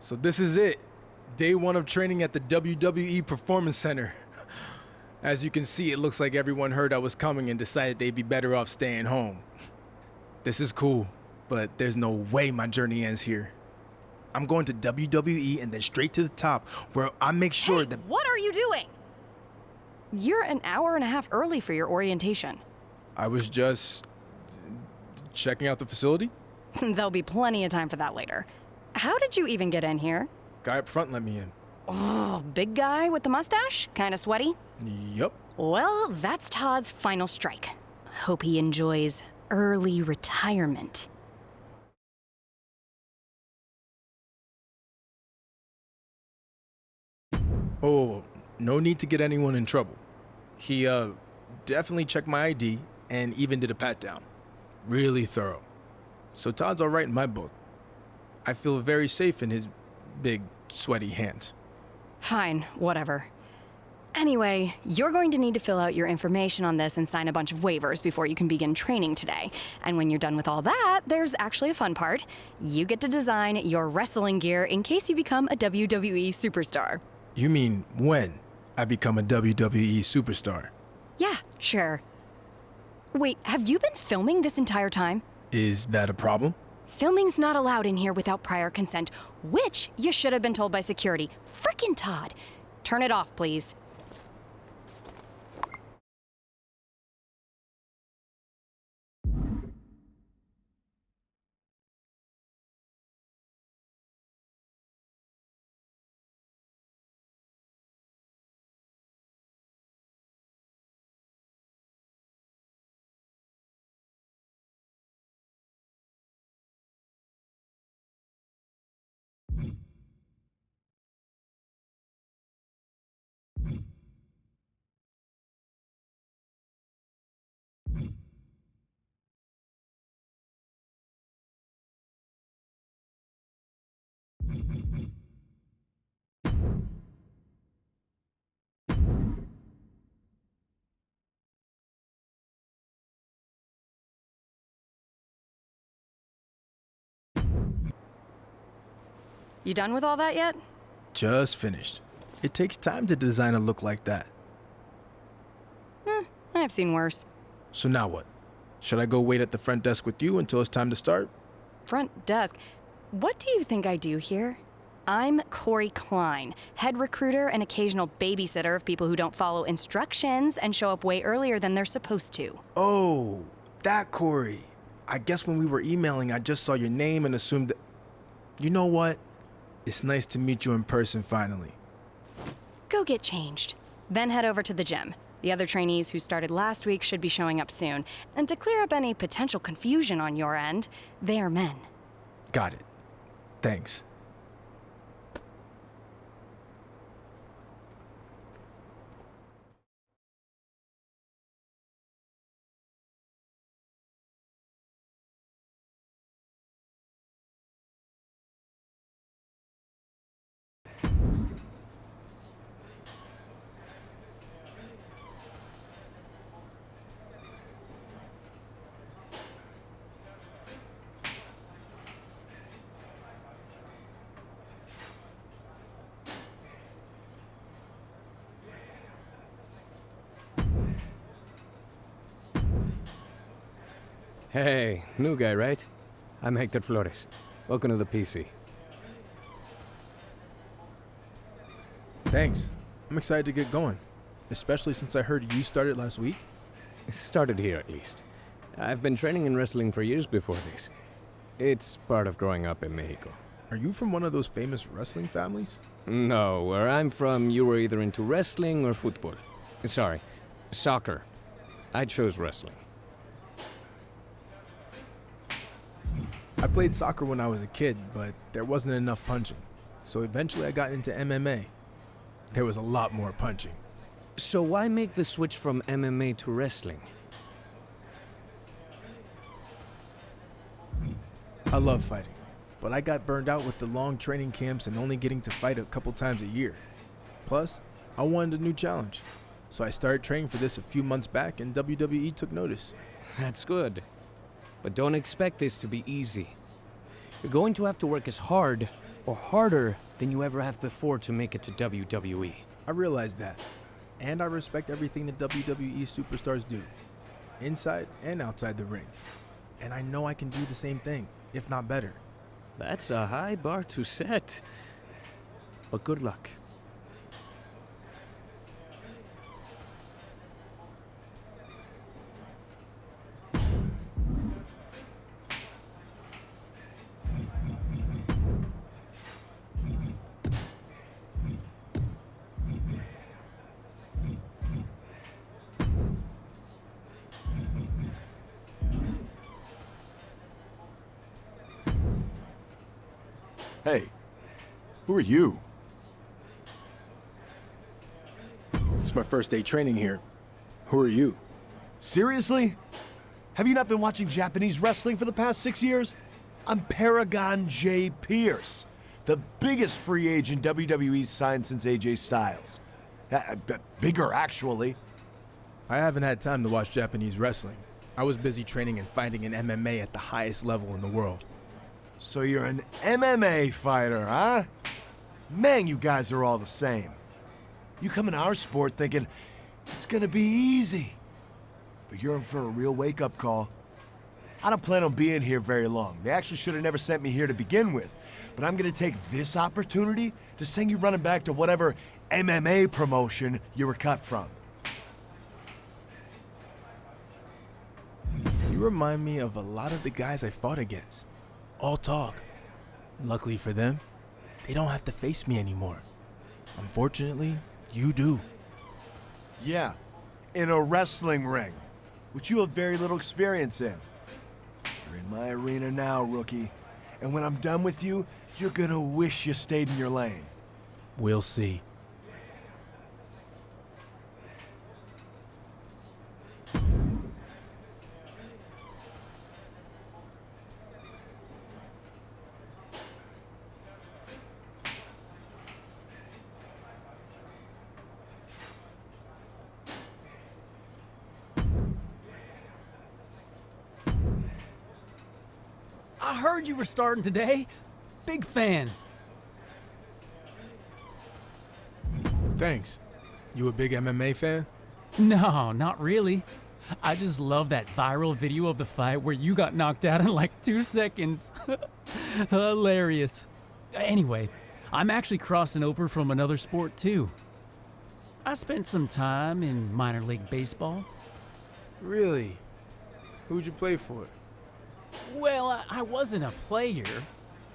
So this is it. Day one of training at the WWE Performance Center. As you can see, it looks like everyone heard I was coming and decided they'd be better off staying home. This is cool, but there's no way my journey ends here. I'm going to WWE and then straight to the top, where I make sure that— What are you doing? You're an hour and a half early for your orientation. I was just checking out the facility. There'll be plenty of time for that later. How did you even get in here? Guy up front let me in. Oh, big guy with the mustache? Kinda sweaty? Yup. Well, that's Todd's final strike. Hope he enjoys early retirement. Oh, no need to get anyone in trouble. He, definitely checked my ID and even did a pat-down. Really thorough. So Todd's all right in my book. I feel very safe in his big, sweaty hands. Fine, whatever. Anyway, you're going to need to fill out your information on this and sign a bunch of waivers before you can begin training today. And when you're done with all that, there's actually a fun part. You get to design your wrestling gear in case you become a WWE superstar. You mean when I become a WWE superstar? Yeah, sure. Wait, have you been filming this entire time? Is that a problem? Filming's not allowed in here without prior consent, which you should have been told by security. Frickin' Todd. Turn it off, please. You done with all that yet? Just finished. It takes time to design a look like that. I've seen worse. So now what? Should I go wait at the front desk with you until it's time to start? Front desk. What do you think I do here? I'm Corey Klein, head recruiter and occasional babysitter of people who don't follow instructions and show up way earlier than they're supposed to. Oh, that Corey. I guess when we were emailing, I just saw your name and assumed that... You know what? It's nice to meet you in person finally. Go get changed. Then head over to the gym. The other trainees who started last week should be showing up soon. And to clear up any potential confusion on your end, they are men. Got it. Thanks. Hey, new guy, right? I'm Hector Flores. Welcome to the PC. Thanks. I'm excited to get going. Especially since I heard you started last week. Started here, at least. I've been training in wrestling for years before this. It's part of growing up in Mexico. Are you from one of those famous wrestling families? No, where I'm from, you were either into wrestling or football. Sorry, soccer. I chose wrestling. I played soccer when I was a kid, but there wasn't enough punching. So eventually I got into MMA. There was a lot more punching. So why make the switch from MMA to wrestling? I love fighting, but I got burned out with the long training camps and only getting to fight a couple times a year. Plus, I wanted a new challenge. So I started training for this a few months back and WWE took notice. That's good. But don't expect this to be easy. You're going to have to work as hard or harder than you ever have before to make it to WWE. I realize that. And I respect everything the WWE superstars do, inside and outside the ring. And I know I can do the same thing, if not better. That's a high bar to set. But good luck. Hey, who are you? It's my first day training here. Who are you? Seriously? Have you not been watching Japanese wrestling for the past 6 years? I'm Paragon J. Pierce, the biggest free agent WWE's signed since AJ Styles. Bigger, actually. I haven't had time to watch Japanese wrestling. I was busy training and fighting in MMA at the highest level in the world. So you're an MMA fighter, huh? Man, you guys are all the same. You come in our sport thinking it's gonna be easy. But you're in for a real wake-up call. I don't plan on being here very long. They actually should have never sent me here to begin with. But I'm gonna take this opportunity to send you running back to whatever MMA promotion you were cut from. You remind me of a lot of the guys I fought against. All talk. Luckily for them, they don't have to face me anymore. Unfortunately, you do. Yeah, in a wrestling ring, which you have very little experience in. You're in my arena now, rookie. And when I'm done with you, you're gonna wish you stayed in your lane. We'll see. I heard you were starting today. Big fan. Thanks. You a big MMA fan? No, not really. I just love that viral video of the fight where you got knocked out in like 2 seconds. Hilarious. Anyway, I'm actually crossing over from another sport too. I spent some time in minor league baseball. Really? Who'd you play for? Well, I wasn't a player.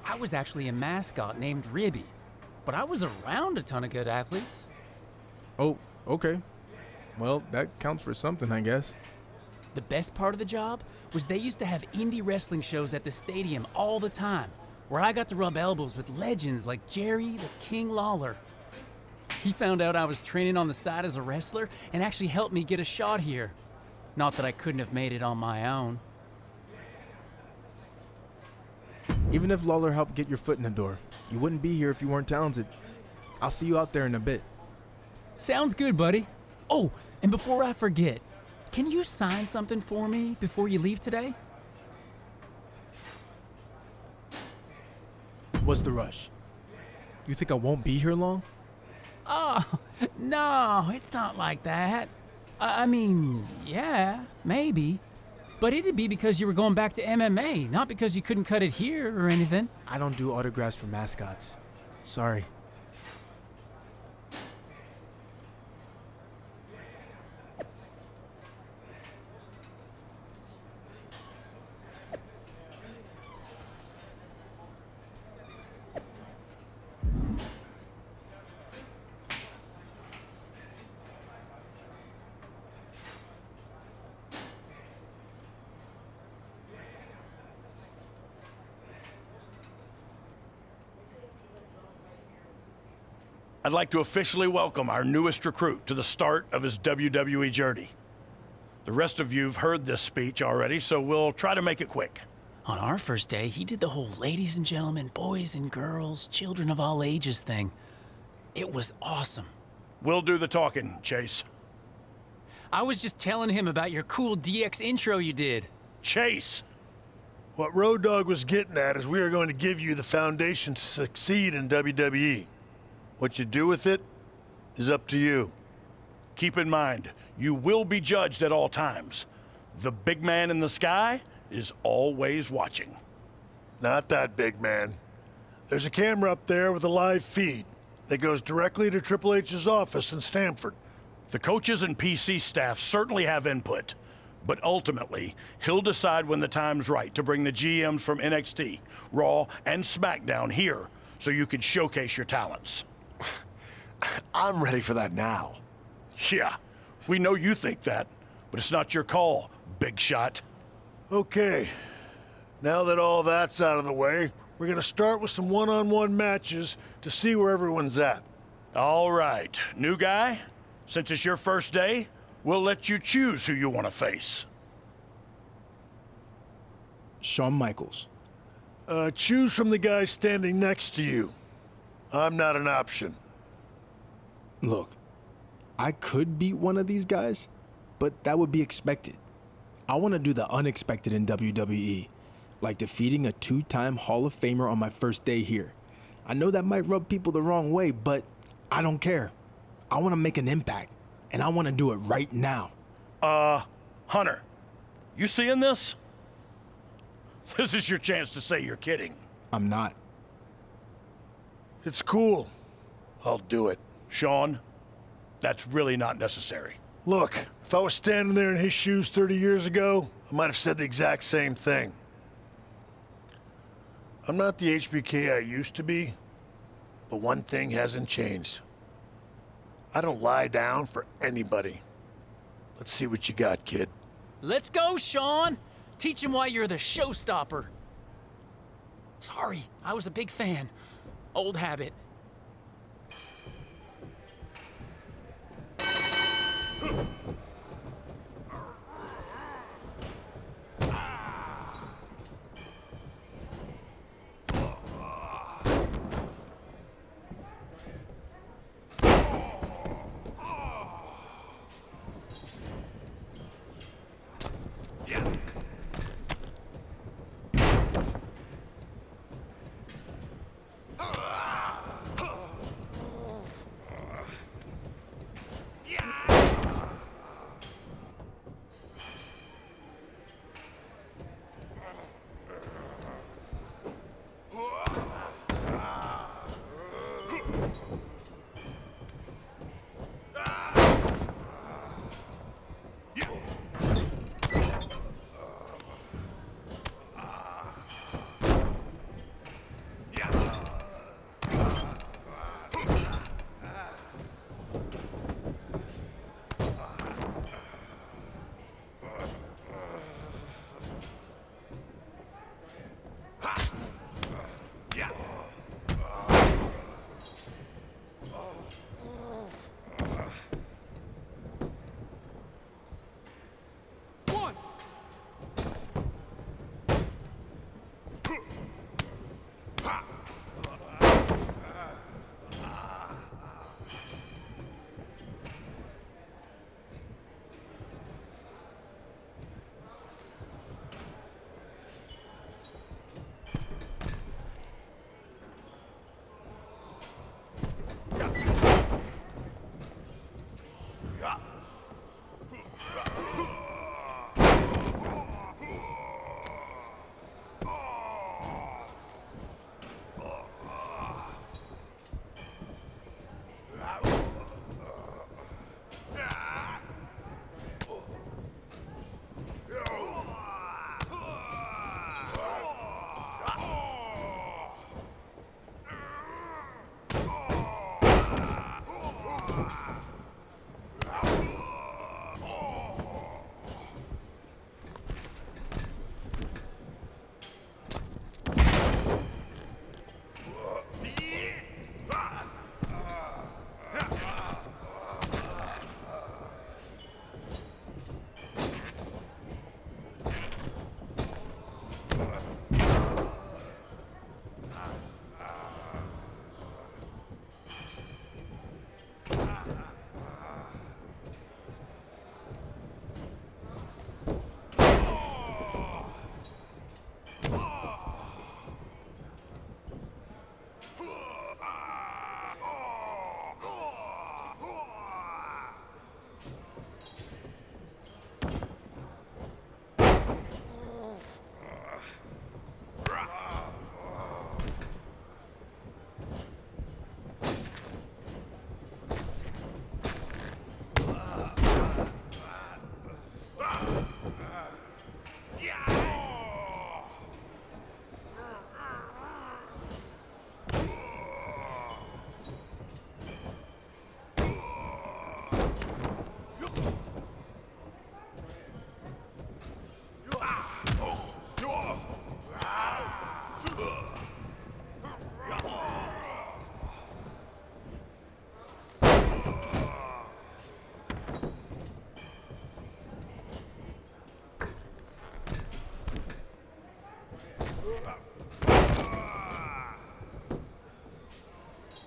I was actually a mascot named Ribby. But I was around a ton of good athletes. Oh, okay. Well, that counts for something, I guess. The best part of the job was they used to have indie wrestling shows at the stadium all the time, where I got to rub elbows with legends like Jerry the King Lawler. He found out I was training on the side as a wrestler and actually helped me get a shot here. Not that I couldn't have made it on my own. Even if Lawler helped get your foot in the door, you wouldn't be here if you weren't talented. I'll see you out there in a bit. Sounds good, buddy. Oh, and before I forget, can you sign something for me before you leave today? What's the rush? You think I won't be here long? Oh, no, it's not like that. I mean, yeah, maybe. But it'd be because you were going back to MMA, not because you couldn't cut it here or anything. I don't do autographs for mascots. Sorry. I'd like to officially welcome our newest recruit to the start of his WWE journey. The rest of you've heard this speech already, so we'll try to make it quick. On our first day, he did the whole ladies and gentlemen, boys and girls, children of all ages thing. It was awesome. We'll do the talking, Chase. I was just telling him about your cool DX intro you did. Chase! What Road Dogg was getting at is we are going to give you the foundation to succeed in WWE. What you do with it is up to you. Keep in mind, you will be judged at all times. The big man in the sky is always watching. Not that big man. There's a camera up there with a live feed that goes directly to Triple H's office in Stamford. The coaches and PC staff certainly have input, but ultimately, he'll decide when the time's right to bring the GMs from NXT, Raw, and SmackDown here so you can showcase your talents. I'm ready for that now. Yeah, we know you think that, but it's not your call, big shot. Okay, now that all that's out of the way, we're gonna start with some one-on-one matches to see where everyone's at. All right, new guy, since it's your first day, we'll let you choose who you want to face. Shawn Michaels. Choose from the guy standing next to you. I'm not an option. Look, I could beat one of these guys, but that would be expected. I want to do the unexpected in WWE, like defeating a 2-time Hall of Famer on my first day here. I know that might rub people the wrong way, but I don't care. I want to make an impact, and I want to do it right now. Hunter, you seeing this? This is your chance to say you're kidding. I'm not. It's cool. I'll do it. Shawn, that's really not necessary. Look, if I was standing there in his shoes 30 years ago, I might have said the exact same thing. I'm not the HBK I used to be, but one thing hasn't changed. I don't lie down for anybody. Let's see what you got, kid. Let's go, Shawn! Teach him why you're the showstopper. Sorry, I was a big fan. Old habit.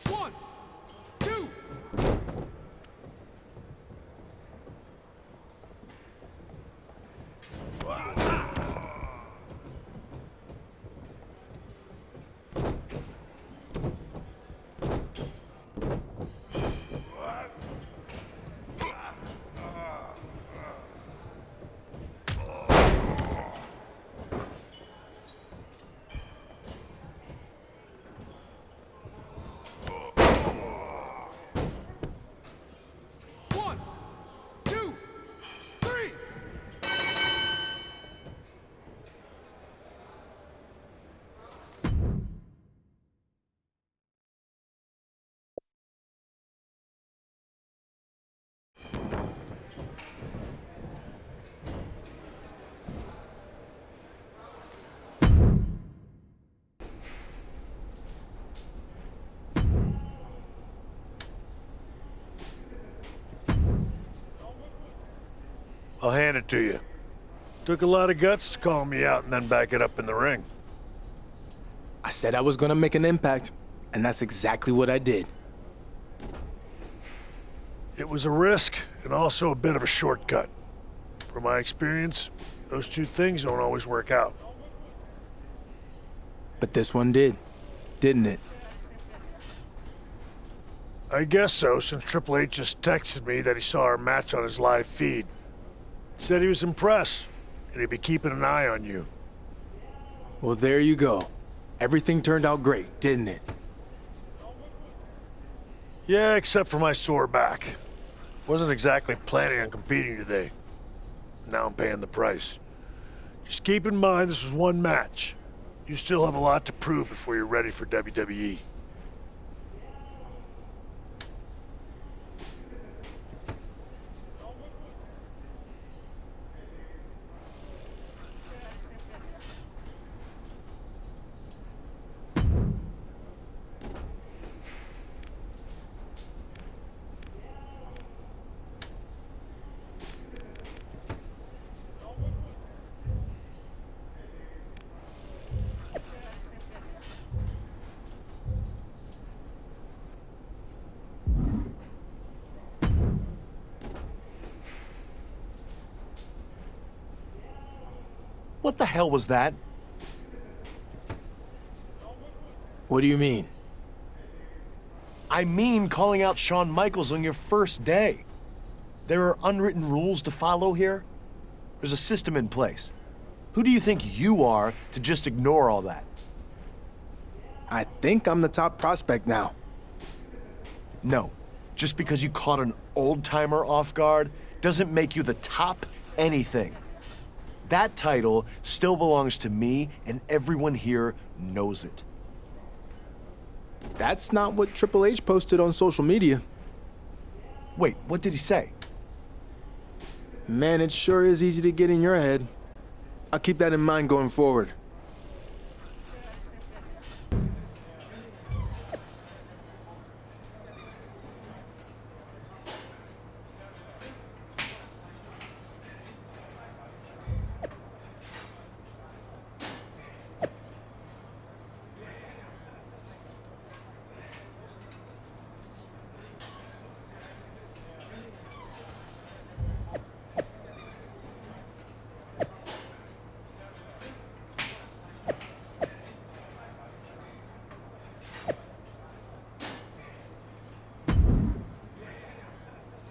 One, two. One, two, three. I'll hand it to you. Took a lot of guts to call me out and then back it up in the ring. I said I was gonna make an impact, and that's exactly what I did. It was a risk and also a bit of a shortcut. From my experience, those two things don't always work out. But this one did, didn't it? I guess so, since Triple H just texted me that he saw our match on his live feed. Said he was impressed, and he'd be keeping an eye on you. Well, there you go. Everything turned out great, didn't it? Yeah, except for my sore back. Wasn't exactly planning on competing today. Now I'm paying the price. Just keep in mind this was one match. You still have a lot to prove before you're ready for WWE. What the hell was that? What do you mean? I mean calling out Shawn Michaels on your first day. There are unwritten rules to follow here. There's a system in place. Who do you think you are to just ignore all that? I think I'm the top prospect now. No. Just because you caught an old-timer off guard doesn't make you the top anything. That title still belongs to me, and everyone here knows it. That's not what Triple H posted on social media. Wait, what did he say? Man, it sure is easy to get in your head. I'll keep that in mind going forward.